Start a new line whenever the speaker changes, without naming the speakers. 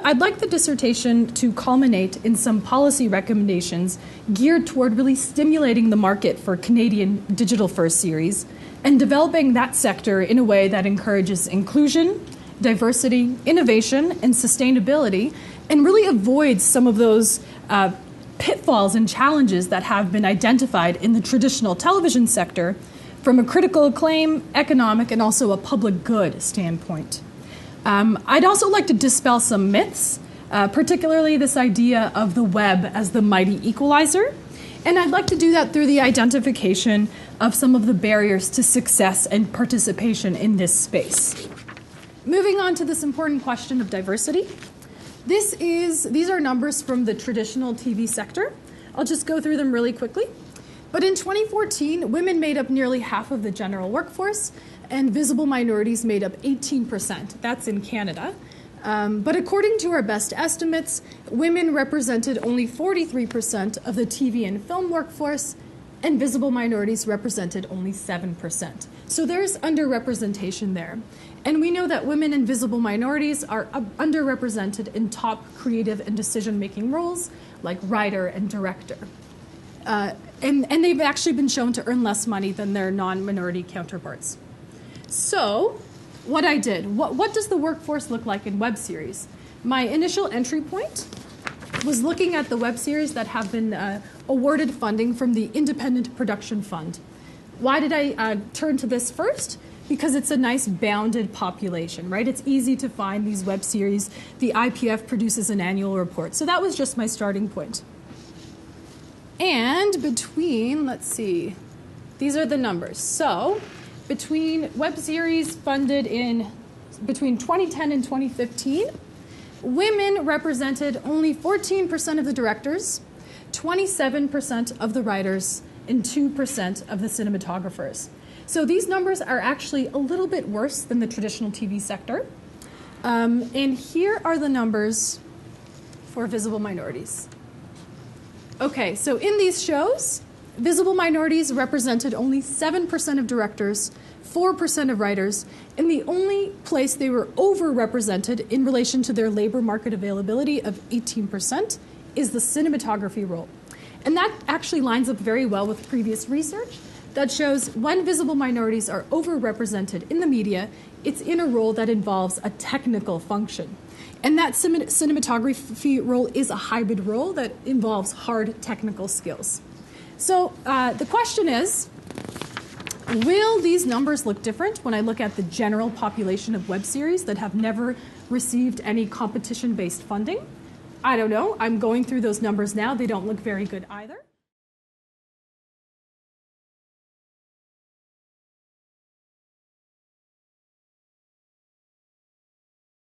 I'd like the dissertation to culminate in some policy recommendations geared toward really stimulating the market for Canadian digital-first series and developing that sector in a way that encourages inclusion, diversity, innovation, and sustainability, and really avoids some of those pitfalls and challenges that have been identified in the traditional television sector from a critical acclaim, economic, and also a public good standpoint. I'd also like to dispel some myths, particularly this idea of the web as the mighty equalizer. And I'd like to do that through the identification of some of the barriers to success and participation in this space. Moving on to this important question of diversity. These are numbers from the traditional TV sector. I'll just go through them really quickly. But in 2014, women made up nearly half of the general workforce, and visible minorities made up 18%. That's in Canada. But according to our best estimates, women represented only 43% of the TV and film workforce, and visible minorities represented only 7%. So there's underrepresentation there. And we know that women and visible minorities are underrepresented in top creative and decision-making roles, like writer and director. And they've actually been shown to earn less money than their non-minority counterparts. So what I did, what does the workforce look like in web series? My initial entry point was looking at the web series that have been awarded funding from the Independent Production Fund. Why did I turn to this first? Because it's a nice bounded population, right? It's easy to find these web series. The IPF produces an annual report. So that was just my starting point. And between, let's see, these are the numbers. So between web series funded between 2010 and 2015, women represented only 14% of the directors, 27% of the writers, and 2% of the cinematographers. So these numbers are actually a little bit worse than the traditional TV sector. And here are the numbers for visible minorities. Okay, so in these shows, visible minorities represented only 7% of directors, 4% of writers, and the only place they were overrepresented in relation to their labor market availability of 18% is the cinematography role. And that actually lines up very well with previous research that shows when visible minorities are overrepresented in the media, it's in a role that involves a technical function. And that cinematography role is a hybrid role that involves hard technical skills. So the question is, will these numbers look different when I look at the general population of web series that have never received any competition-based funding? I don't know. I'm going through those numbers now. They don't look very good either.